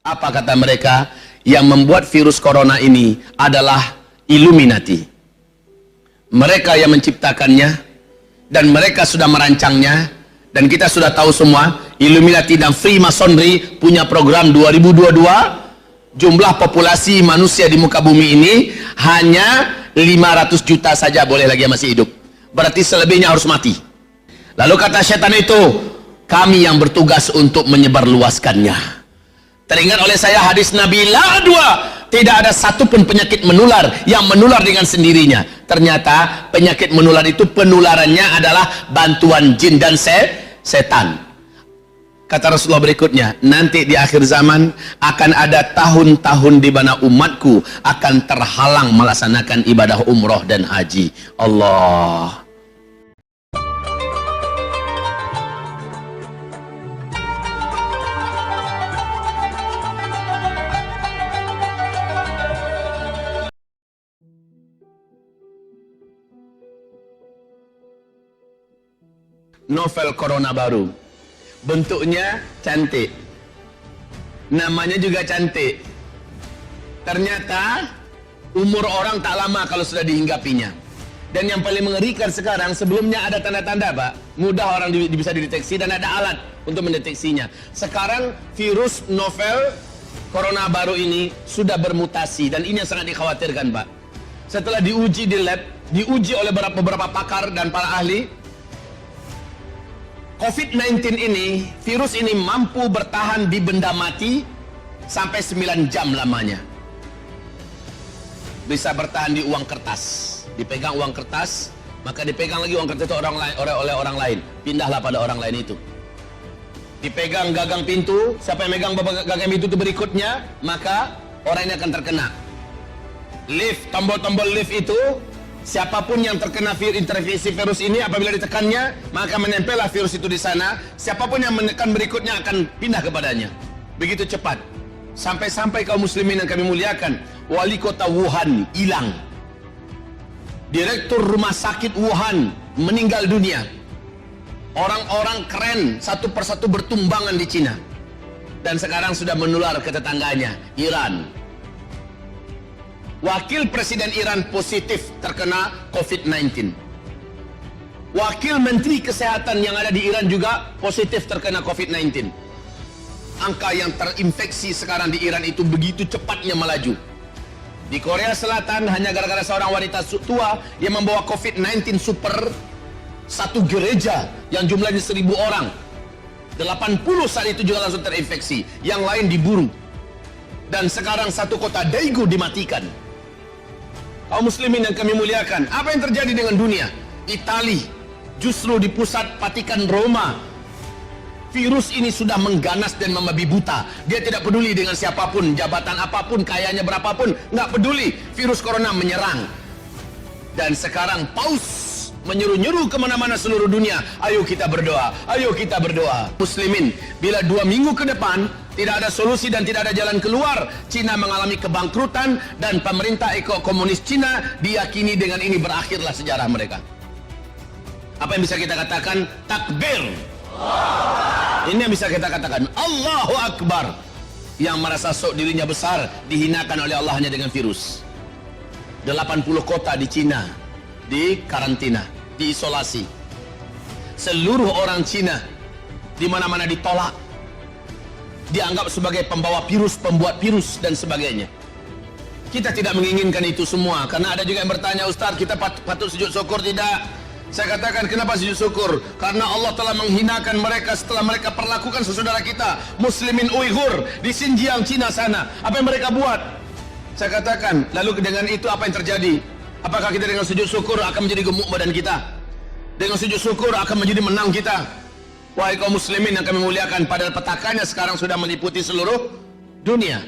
Apa kata mereka? Yang membuat virus corona ini adalah Illuminati. Mereka yang menciptakannya dan mereka sudah merancangnya. Dan kita sudah tahu semua, Illuminati dan Freemasonry punya program 2022, jumlah populasi manusia di muka bumi ini hanya 500 juta saja boleh lagi yang masih hidup. Berarti selebihnya harus mati. Lalu kata setan itu, kami yang bertugas untuk menyebarluaskannya. Teringat oleh saya hadis Nabi, la dua, tidak ada satupun penyakit menular yang menular dengan sendirinya. Ternyata penyakit menular itu penularannya adalah bantuan jin dan setan. Kata Rasulullah berikutnya, nanti di akhir zaman akan ada tahun-tahun di mana umatku akan terhalang melaksanakan ibadah umroh dan haji. Allah. Novel corona baru, bentuknya cantik, namanya juga cantik. Ternyata umur orang tak lama kalau sudah dihinggapinya. Dan yang paling mengerikan sekarang, sebelumnya ada tanda-tanda Pak, mudah orang bisa dideteksi dan ada alat untuk mendeteksinya. Sekarang virus novel corona baru ini sudah bermutasi dan ini yang sangat dikhawatirkan Pak. Setelah diuji di lab, diuji oleh beberapa pakar dan para ahli, COVID-19 ini, virus ini mampu bertahan di benda mati sampai 9 jam lamanya. Bisa bertahan di uang kertas. Dipegang uang kertas, maka dipegang lagi uang kertas itu oleh orang lain. Pindahlah pada orang lain itu. Dipegang gagang pintu, siapa yang megang gagang pintu itu berikutnya, maka orang ini akan terkena. Lift, tombol-tombol lift itu, siapapun yang terkena infeksi virus ini, apabila ditekannya, maka menempellah virus itu di sana. Siapapun yang menekan berikutnya akan pindah kepadanya. Begitu cepat. Sampai-sampai kaum muslimin yang kami muliakan, wali kota Wuhan hilang. Direktur rumah sakit Wuhan meninggal dunia. Orang-orang keren satu persatu bertumbangan di Cina. Dan sekarang sudah menular ke tetangganya, Iran. Wakil Presiden Iran positif terkena COVID-19. Wakil Menteri Kesehatan yang ada di Iran juga positif terkena COVID-19. Angka yang terinfeksi sekarang di Iran itu begitu cepatnya melaju. Di Korea Selatan hanya gara-gara seorang wanita tua yang membawa COVID-19 super, satu gereja yang jumlahnya 1000 orang, 80 saat itu juga langsung terinfeksi. Yang lain diburu. Dan sekarang satu kota Daegu dimatikan. Kaum muslimin yang kami muliakan, apa yang terjadi dengan dunia? Itali, justru di pusat Vatikan Roma, virus ini sudah mengganas dan membabi buta. Dia tidak peduli dengan siapapun, jabatan apapun, kayanya berapapun, nggak peduli. Virus corona menyerang. Dan sekarang Paus menyuruh-nyuruh kemana-mana seluruh dunia, ayo kita berdoa, ayo kita berdoa. Muslimin, bila 2 minggu ke depan tidak ada solusi dan tidak ada jalan keluar, Cina mengalami kebangkrutan dan pemerintah komunis Cina diyakini dengan ini berakhirlah sejarah mereka. Apa yang bisa kita katakan? Takbir. Ini yang bisa kita katakan, Allahu Akbar. Yang merasa sok dirinya besar dihinakan oleh Allah hanya dengan virus. 80 kota di Cina di karantina, diisolasi. Seluruh orang Cina di mana-mana ditolak, dianggap sebagai pembawa virus, pembuat virus dan sebagainya. Kita tidak menginginkan itu semua, karena ada juga yang bertanya, Ustaz, kita patut sujud syukur tidak? Saya katakan, kenapa sujud syukur? Karena Allah telah menghinakan mereka setelah mereka perlakukan saudara kita muslimin Uighur di Xinjiang, Cina sana. Apa yang mereka buat? Saya katakan, lalu dengan itu apa yang terjadi? Apakah kita dengan sujud syukur akan menjadi gemuk badan kita? Dengan sujud syukur akan menjadi menang kita? Wahai kaum muslimin yang kami muliakan, pada petakannya sekarang sudah meliputi seluruh dunia.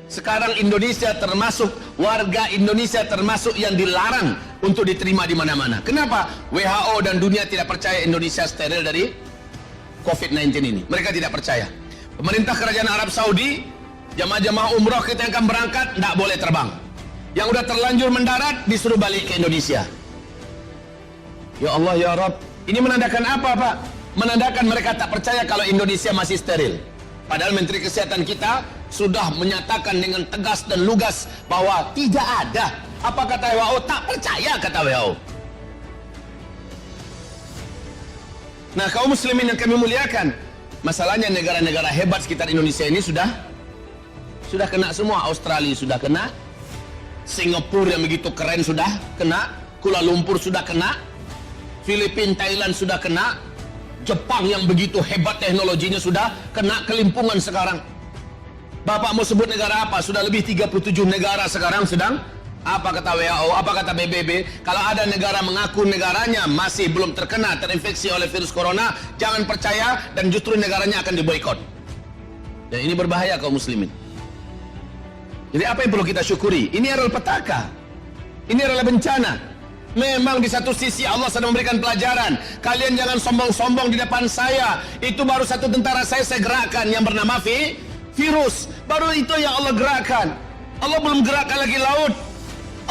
Sekarang Indonesia termasuk, warga Indonesia termasuk yang dilarang untuk diterima di mana-mana. Kenapa? WHO dan dunia tidak percaya Indonesia steril dari COVID-19 ini. Mereka tidak percaya. Pemerintah Kerajaan Arab Saudi, jamaah-jamaah umroh kita yang akan berangkat tidak boleh terbang. Yang udah terlanjur mendarat disuruh balik ke Indonesia. Ya Allah ya Rabb, ini menandakan apa Pak? Menandakan mereka tak percaya kalau Indonesia masih steril. Padahal Menteri Kesehatan kita sudah menyatakan dengan tegas dan lugas bahwa tidak ada. Apa kata WHO? Tak percaya kata WHO. Nah, kaum muslimin yang kami muliakan, masalahnya negara-negara hebat sekitar Indonesia ini sudah kena semua. Australia sudah kena, Singapura yang begitu keren sudah kena, Kuala Lumpur sudah kena, Filipina, Thailand sudah kena, Jepang yang begitu hebat teknologinya sudah kena kelimpungan sekarang. Bapak mau sebut negara apa? Sudah lebih 37 negara sekarang sedang, apa kata WHO, apa kata PBB, kalau ada negara mengaku negaranya masih belum terkena terinfeksi oleh virus corona, jangan percaya dan justru negaranya akan diboikot. Dan ini berbahaya kaum muslimin. Jadi apa yang perlu kita syukuri? Ini adalah petaka. Ini adalah bencana. Memang di satu sisi Allah sedang memberikan pelajaran. Kalian jangan sombong-sombong di depan saya. Itu baru satu tentara saya gerakkan yang bernama virus. Baru itu yang Allah gerakkan. Allah belum gerakkan lagi laut.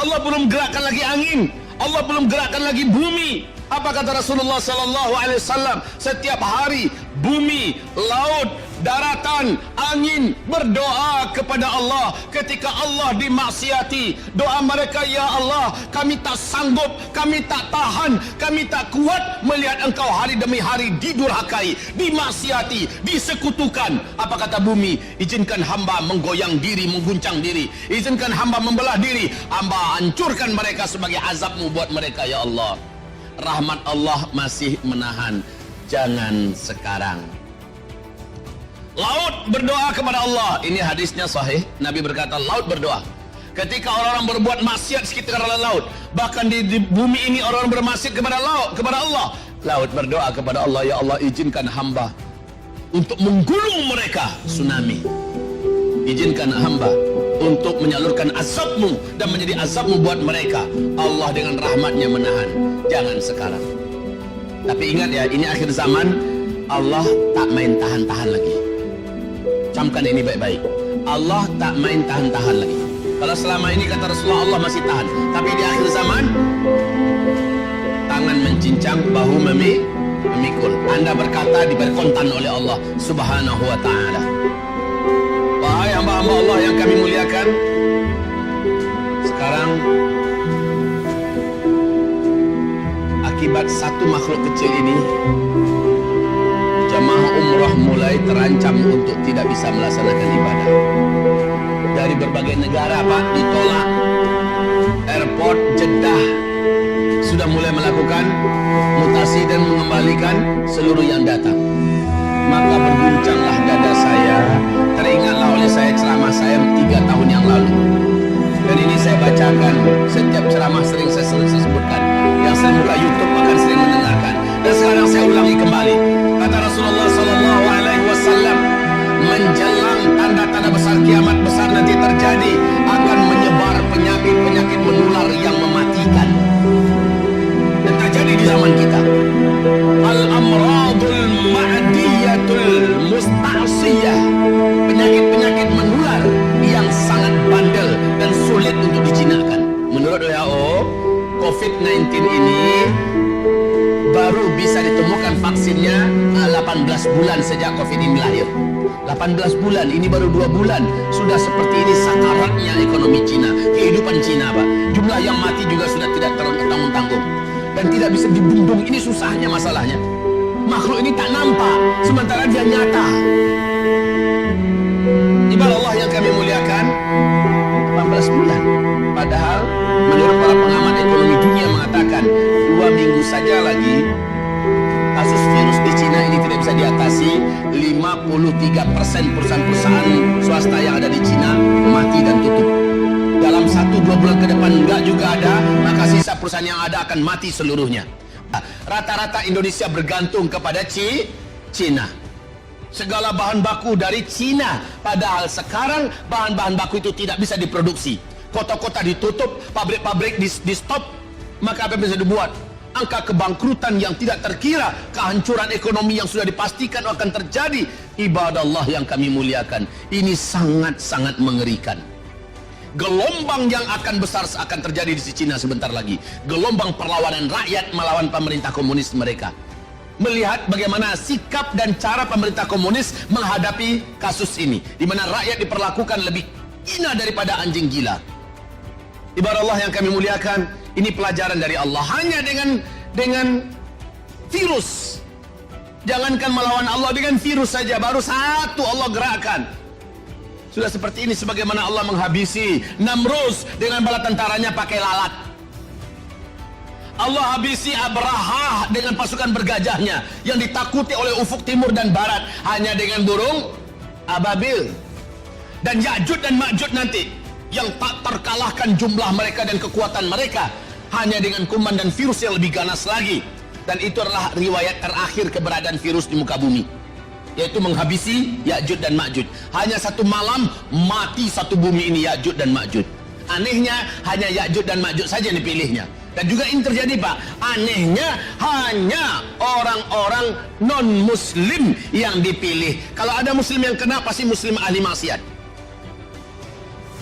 Allah belum gerakkan lagi angin. Allah belum gerakkan lagi bumi. Apa kata Rasulullah sallallahu alaihi wasallam? Setiap hari bumi, laut, daratan, angin berdoa kepada Allah. Ketika Allah dimaksiati, doa mereka, ya Allah, kami tak sanggup, kami tak tahan, kami tak kuat melihat engkau hari demi hari didurhakai, dimaksiati, disekutukan. Apa kata bumi? Izinkan hamba menggoyang diri, mengguncang diri. Izinkan hamba membelah diri. Hamba hancurkan mereka sebagai azabmu buat mereka, ya Allah. Rahmat Allah masih menahan. Jangan sekarang. Laut berdoa kepada Allah. Ini hadisnya sahih. Nabi berkata laut berdoa. Ketika orang-orang berbuat maksiat sekitar laut, bahkan di bumi ini orang-orang bermaksiat kepada laut, kepada Allah. Laut berdoa kepada Allah, ya Allah, izinkan hamba untuk menggulung mereka tsunami. Izinkan hamba untuk menyalurkan azabmu dan menjadi azabmu buat mereka. Allah dengan rahmatnya menahan. Jangan sekarang. Tapi ingat ya, ini akhir zaman. Allah tak main tahan-tahan lagi. Camkan ini baik-baik. Allah tak main tahan-tahan lagi. Kalau selama ini kata Rasulullah Allah masih tahan, tapi di akhir zaman tangan mencincang, bahu memikul. Anda berkata diberi kontan oleh Allah Subhanahu wa ta'ala. Wahai hamba-hamba Allah yang kami muliakan, sekarang akibat satu makhluk kecil ini, jamaah umrah mulai terancam untuk tidak bisa melaksanakan ibadah. Dari berbagai negara Pak ditolak. Airport Jeddah sudah mulai melakukan mutasi dan mengembalikan seluruh yang datang. Maka berguncanglah dada saya. Teringatlah oleh saya ceramah saya 3 tahun yang lalu. Dan ini saya bacakan setiap ceramah, sering saya sebutkan. Yang sering buka YouTube akan sering mendengarkan. Dan sekarang saya ulangi kembali. Kata Rasulullah sallallahu alaihi wasallam, menjelang tanda-tanda besar kiamat besar nanti terjadi, akan menyebar penyakit-penyakit menular yang mematikan. Dan terjadi di zaman kita. Al-amradul ma'diyatul musta'siyah. Penyakit-penyakit menular yang sangat bandel dan sulit untuk dijinakan. Menurut WHO, COVID-19 ini baru bisa ditemukan vaksinnya 18 bulan sejak COVID ini lahir. 18 bulan, ini baru 2 bulan sudah seperti ini sakaratnya ekonomi Cina, kehidupan Cina Pak. Jumlah yang mati juga sudah tidak tanggung-tanggung dan tidak bisa dibendung. Ini susahnya masalahnya. Makhluk ini tak nampak sementara dia nyata. Ibarat Allah yang kami muliakan, 18 bulan. Padahal menurut para pengamat ekonomi dunia mengatakan 2 minggu saja lagi kasus virus di Cina ini tidak bisa diatasi. 53% perusahaan-perusahaan swasta yang ada di Cina mati dan tutup. Dalam 1-2 bulan ke depan enggak juga ada, maka sisa perusahaan yang ada akan mati seluruhnya. Rata-rata Indonesia bergantung kepada Cina. Segala bahan baku dari Cina. Padahal sekarang bahan-bahan baku itu tidak bisa diproduksi. Kota-kota ditutup, pabrik-pabrik di stop. Maka apa yang bisa dibuat? Angka kebangkrutan yang tidak terkira, kehancuran ekonomi yang sudah dipastikan akan terjadi. Ibadah Allah yang kami muliakan, ini sangat-sangat mengerikan. Gelombang yang akan besar akan terjadi di Cina sebentar lagi. Gelombang perlawanan rakyat melawan pemerintah komunis mereka. melihat bagaimana sikap dan cara pemerintah komunis menghadapi kasus ini, di mana rakyat diperlakukan lebih hina daripada anjing gila. Ibarat Allah yang kami muliakan, ini pelajaran dari Allah. Hanya dengan virus, jangankan melawan Allah, dengan virus saja baru satu Allah gerakkan. Sudah seperti ini sebagaimana Allah menghabisi Namrus dengan bala tentaranya pakai lalat. Allah habisi Abrahah dengan pasukan bergajahnya yang ditakuti oleh ufuk timur dan barat hanya dengan burung ababil. Dan Ya'juj dan Ma'juj nanti yang tak terkalahkan jumlah mereka dan kekuatan mereka hanya dengan kuman dan virus yang lebih ganas lagi. Dan itu adalah riwayat terakhir keberadaan virus di muka bumi, yaitu menghabisi Ya'juj dan Ma'juj. Hanya satu malam mati satu bumi ini Ya'juj dan Ma'juj. Anehnya hanya Ya'juj dan Ma'juj saja yang dipilihnya. Dan juga ini terjadi Pak, anehnya hanya orang-orang non-muslim yang dipilih. Kalau ada muslim yang kena, pasti muslim ahli maksiat.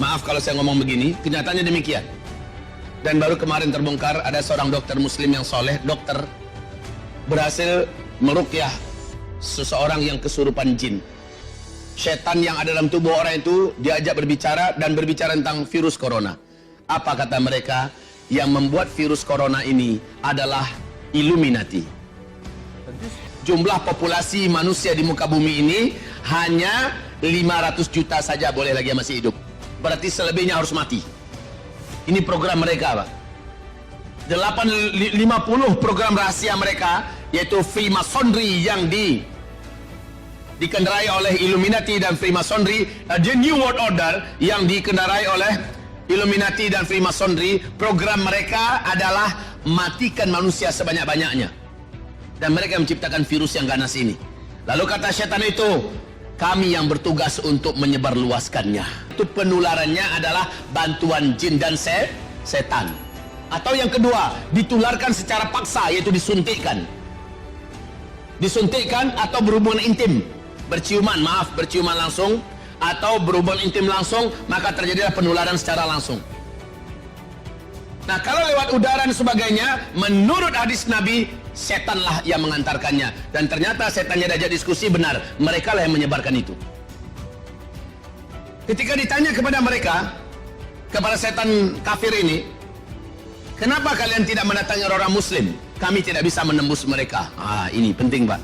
Maaf kalau saya ngomong begini, kenyataannya demikian. Dan baru kemarin terbongkar ada seorang dokter muslim yang soleh, dokter berhasil meruqyah seseorang yang kesurupan jin. Setan yang ada dalam tubuh orang itu diajak berbicara dan berbicara tentang virus corona. Apa kata mereka? Yang membuat virus corona ini adalah Illuminati. Jumlah populasi manusia di muka bumi ini hanya 500 juta saja boleh lagi yang masih hidup. Berarti selebihnya harus mati. Ini program mereka Pak. 50 program rahasia mereka, yaitu Freemasonry yang dikendarai oleh Illuminati dan Freemasonry, The New World Order yang dikendarai oleh Illuminati dan Freemasonry. Program mereka adalah matikan manusia sebanyak-banyaknya. Dan mereka menciptakan virus yang ganas ini. Lalu kata setan itu, kami yang bertugas untuk menyebarluaskannya. Itu penularannya adalah bantuan jin dan setan. Atau yang kedua, ditularkan secara paksa, yaitu disuntikkan. Disuntikkan atau berhubungan intim, berciuman langsung, atau berhubungan intim langsung, maka terjadilah penularan secara langsung. Nah, kalau lewat udara dan sebagainya, menurut hadis Nabi, setanlah yang mengantarkannya. Dan ternyata setannya diajak diskusi, benar, mereka lah yang menyebarkan itu. Ketika ditanya kepada mereka, kepada setan kafir ini, kenapa kalian tidak mendatangi orang muslim? Kami tidak bisa menembus mereka. Ini penting Pak.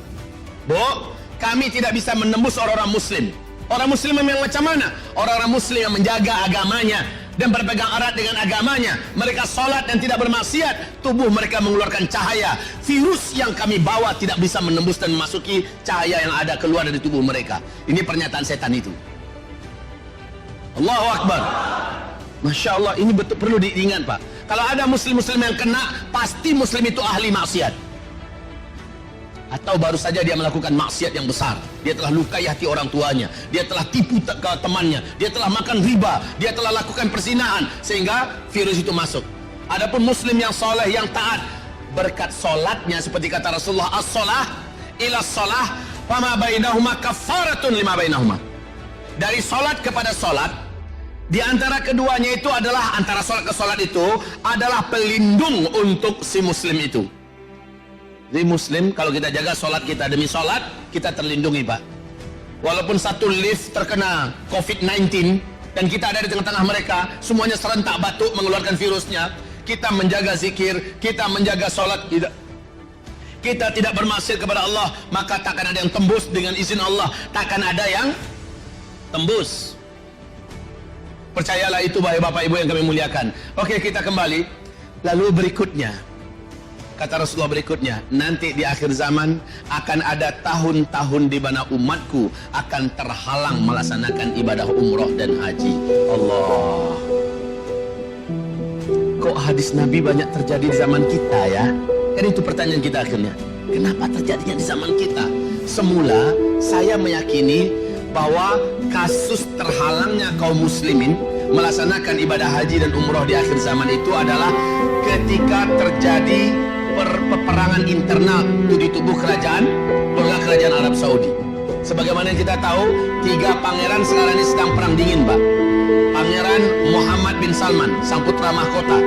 Bu, kami tidak bisa menembus orang-orang muslim. Orang muslim yang macam mana? Orang-orang muslim yang menjaga agamanya dan berpegang erat dengan agamanya. Mereka sholat dan tidak bermaksiat. Tubuh mereka mengeluarkan cahaya. Virus yang kami bawa tidak bisa menembus dan memasuki cahaya yang ada keluar dari tubuh mereka. Ini pernyataan setan itu. Allahu Akbar. Masya Allah, ini betul perlu diingat Pak. Kalau ada muslim-muslim yang kena, pasti muslim itu ahli maksiat. Atau baru saja dia melakukan maksiat yang besar. Dia telah lukai hati orang tuanya, dia telah tipu ke temannya, dia telah makan riba, dia telah lakukan perzinahan, sehingga virus itu masuk. Adapun muslim yang soleh, yang taat, berkat solatnya seperti kata Rasulullah, as-solah ila solah fama bainahuma kafaratun lima bainahuma. Dari solat kepada solat, di antara keduanya itu adalah, antara solat ke solat itu adalah pelindung untuk si muslim itu. Jadi muslim, kalau kita jaga solat kita demi solat, kita terlindungi Pak. Walaupun satu lift terkena COVID-19 dan kita ada di tengah-tengah mereka, semuanya serentak batuk mengeluarkan virusnya, kita menjaga zikir, kita menjaga solat, kita tidak bermaksiat kepada Allah, maka takkan ada yang tembus dengan izin Allah, takkan ada yang tembus. Percayalah itu Bapak Ibu yang kami muliakan. Oke, kita kembali. Lalu berikutnya, kata Rasulullah berikutnya, nanti di akhir zaman akan ada tahun-tahun di mana umatku akan terhalang melaksanakan ibadah umroh dan haji. Allah. Kok hadis Nabi banyak terjadi di zaman kita ya? Kan itu pertanyaan kita akhirnya. Kenapa terjadinya di zaman kita? Semula saya meyakini bahwa kasus terhalangnya kaum muslimin melaksanakan ibadah haji dan umroh di akhir zaman itu adalah ketika terjadi peperangan internal di tubuh kerajaan Arab Saudi. Sebagaimana kita tahu, 3 pangeran sekarang ini sedang perang dingin Pak. Pangeran Muhammad bin Salman, sang putra mahkota,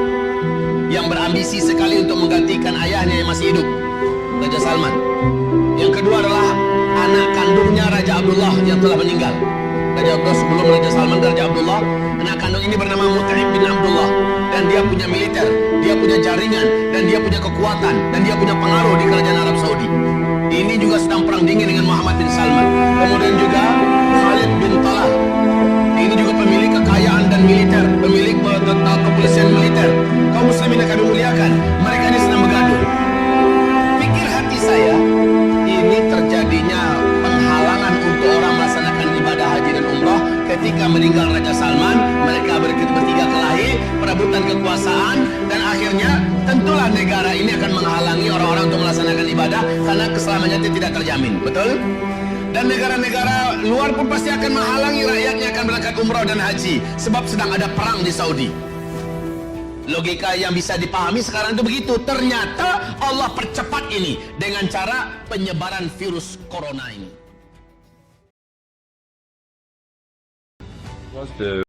yang berambisi sekali untuk menggantikan ayahnya yang masih hidup. Raja Salman. Yang kedua adalah anak kandungnya Raja Abdullah yang telah meninggal. Raja Abdullah sebelum Raja Salman dan Raja Abdullah, anak kandung ini bernama Mut'im bin Abdullah, dan dia punya militer, dia punya jaringan, dan dia punya kekuatan, dan dia punya pengaruh di kerajaan Arab Saudi. Ini juga sedang perang dingin dengan Muhammad bin Salman. Kemudian juga Khalid bin Talal. Ini juga pemilik kekayaan dan militer, pemilik kepolisian militer. Kaum muslimin akan dimuliakan. Mereka ini sedang bergaduh. Pikir hati saya, ini terjadinya penghalangan untuk orang melaksanakan ibadah haji dan umrah ketika meninggal Raja Salman. Mereka bertiga kelahi, perebutan kekuasaan, dan akhirnya tentulah negara ini akan menghalangi orang-orang untuk melaksanakan ibadah karena keselamatannya tidak terjamin. Betul? Dan negara-negara luar pun pasti akan menghalangi rakyatnya akan berangkat umrah dan haji sebab sedang ada perang di Saudi. Logika yang bisa dipahami sekarang itu begitu. Ternyata Allah percepat ini dengan cara penyebaran virus corona ini.